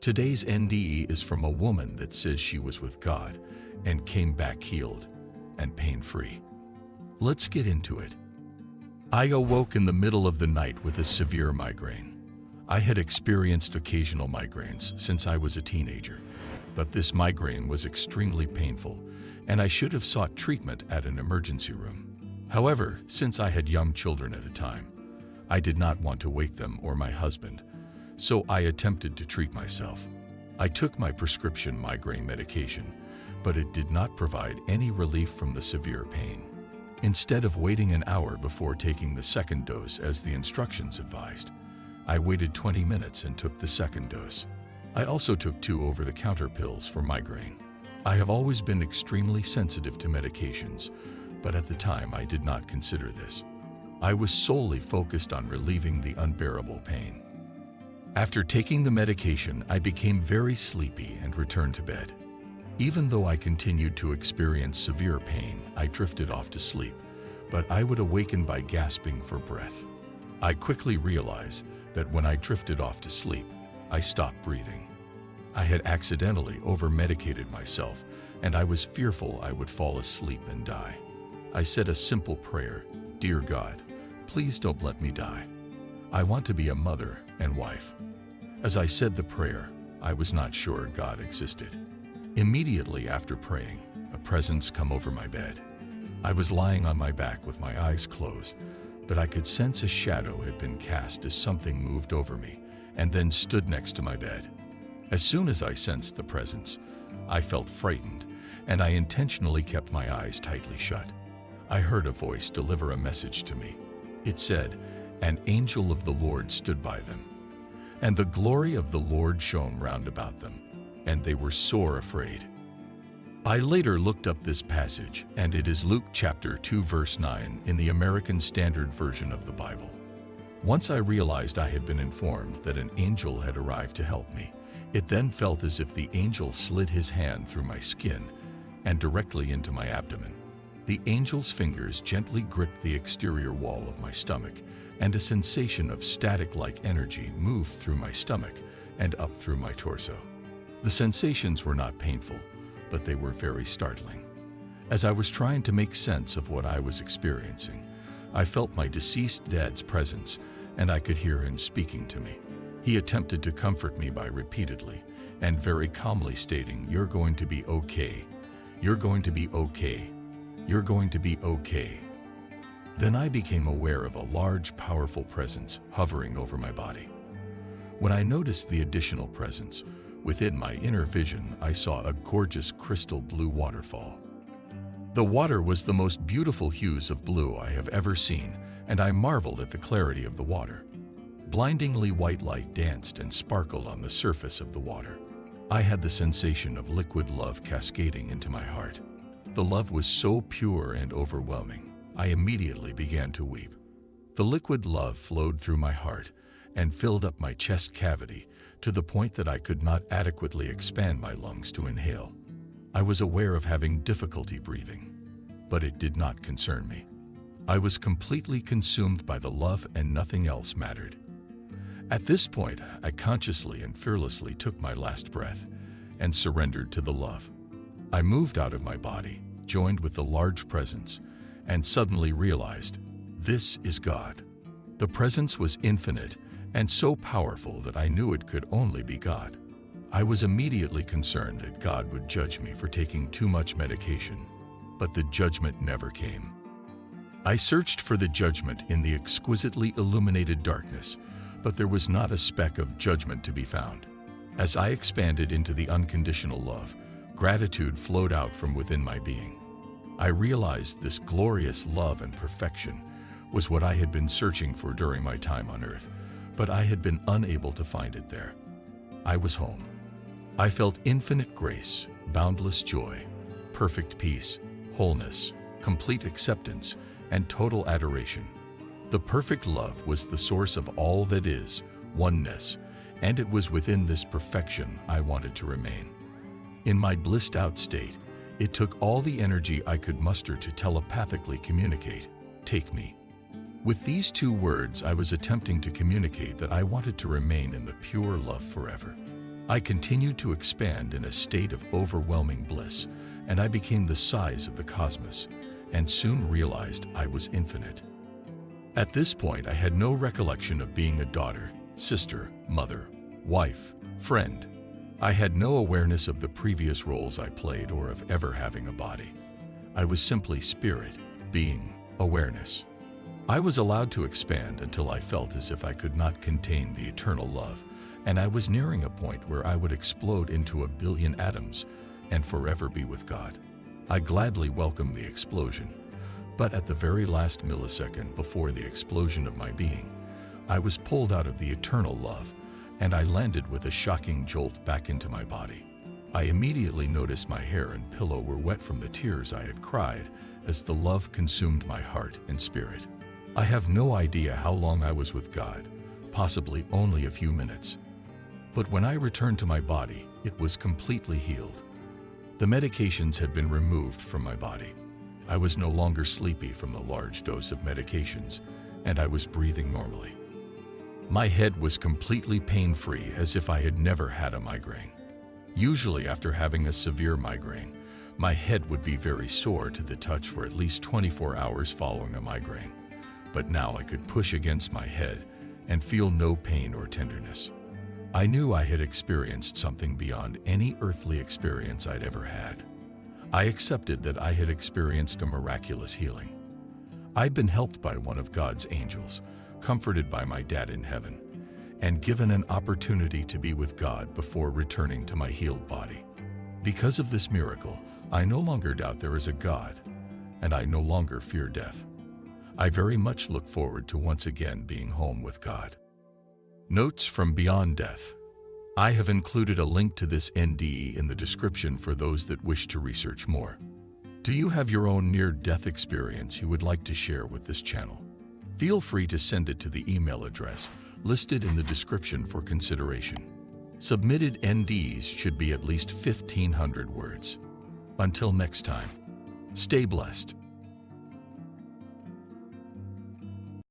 Today's NDE is from a woman that says she was with God and came back healed and pain-free. Let's get into it. I awoke in the middle of the night with a severe migraine. I had experienced occasional migraines since I was a teenager, but this migraine was extremely painful, and I should have sought treatment at an emergency room. However, since I had young children at the time, I did not want to wake them or my husband, so I attempted to treat myself. I took my prescription migraine medication, but it did not provide any relief from the severe pain. Instead of waiting an hour before taking the second dose as the instructions advised, I waited 20 minutes and took the second dose. I also took 2 over-the-counter pills for migraine. I have always been extremely sensitive to medications, but at the time I did not consider this. I was solely focused on relieving the unbearable pain. After taking the medication, I became very sleepy and returned to bed. Even though I continued to experience severe pain, I drifted off to sleep, but I would awaken by gasping for breath. I quickly realized that when I drifted off to sleep, I stopped breathing. I had accidentally over-medicated myself, and I was fearful I would fall asleep and die. I said a simple prayer, "Dear God, please don't let me die. I want to be a mother and wife." As I said the prayer, I was not sure God existed. Immediately after praying, a presence came over my bed. I was lying on my back with my eyes closed, but I could sense a shadow had been cast as something moved over me and then stood next to my bed. As soon as I sensed the presence, I felt frightened, and I intentionally kept my eyes tightly shut. I heard a voice deliver a message to me. It said, "An angel of the Lord stood by them, and the glory of the Lord shone round about them, and they were sore afraid." I later looked up this passage, and it is Luke chapter 2 verse 9 in the American Standard Version of the Bible. Once I realized I had been informed that an angel had arrived to help me, it then felt as if the angel slid his hand through my skin and directly into my abdomen. The angel's fingers gently gripped the exterior wall of my stomach, and a sensation of static-like energy moved through my stomach and up through my torso. The sensations were not painful, but they were very startling. As I was trying to make sense of what I was experiencing, I felt my deceased dad's presence, and I could hear him speaking to me. He attempted to comfort me by repeatedly and very calmly stating, "You're going to be okay. You're going to be okay. You're going to be okay." Then I became aware of a large, powerful presence hovering over my body. When I noticed the additional presence, within my inner vision, I saw a gorgeous crystal blue waterfall. The water was the most beautiful hues of blue I have ever seen, and I marveled at the clarity of the water. Blindingly white light danced and sparkled on the surface of the water. I had the sensation of liquid love cascading into my heart. The love was so pure and overwhelming, I immediately began to weep. The liquid love flowed through my heart and filled up my chest cavity to the point that I could not adequately expand my lungs to inhale. I was aware of having difficulty breathing, but it did not concern me. I was completely consumed by the love, and nothing else mattered. At this point, I consciously and fearlessly took my last breath and surrendered to the love. I moved out of my body, joined with the large presence, and suddenly realized, this is God. The presence was infinite and so powerful that I knew it could only be God. I was immediately concerned that God would judge me for taking too much medication, but the judgment never came. I searched for the judgment in the exquisitely illuminated darkness, but there was not a speck of judgment to be found. As I expanded into the unconditional love, gratitude flowed out from within my being. I realized this glorious love and perfection was what I had been searching for during my time on earth, but I had been unable to find it there. I was home. I felt infinite grace, boundless joy, perfect peace, wholeness, complete acceptance, and total adoration. The perfect love was the source of all that is, oneness, and it was within this perfection I wanted to remain. In my blissed out state, it took all the energy I could muster to telepathically communicate, "Take me." With these 2 words, I was attempting to communicate that I wanted to remain in the pure love forever. I continued to expand in a state of overwhelming bliss, and I became the size of the cosmos, and soon realized I was infinite. At this point, I had no recollection of being a daughter, sister, mother, wife, friend. I had no awareness of the previous roles I played or of ever having a body. I was simply spirit, being, awareness. I was allowed to expand until I felt as if I could not contain the eternal love, and I was nearing a point where I would explode into a billion atoms and forever be with God. I gladly welcomed the explosion, but at the very last millisecond before the explosion of my being, I was pulled out of the eternal love, and I landed with a shocking jolt back into my body. I immediately noticed my hair and pillow were wet from the tears I had cried as the love consumed my heart and spirit. I have no idea how long I was with God, possibly only a few minutes. But when I returned to my body, it was completely healed. The medications had been removed from my body. I was no longer sleepy from the large dose of medications, and I was breathing normally. My head was completely pain-free, as if I had never had a migraine. Usually after having a severe migraine, my head would be very sore to the touch for at least 24 hours following a migraine. But now I could push against my head and feel no pain or tenderness. I knew I had experienced something beyond any earthly experience I'd ever had. I accepted that I had experienced a miraculous healing. I'd been helped by one of God's angels, comforted by my dad in heaven, and given an opportunity to be with God before returning to my healed body. Because of this miracle, I no longer doubt there is a God, and I no longer fear death. I very much look forward to once again being home with God. Notes from Beyond Death. I have included a link to this NDE in the description for those that wish to research more. Do you have your own near-death experience you would like to share with this channel? Feel free to send it to the email address listed in the description for consideration. Submitted NDEs should be at least 1,500 words. Until next time, stay blessed.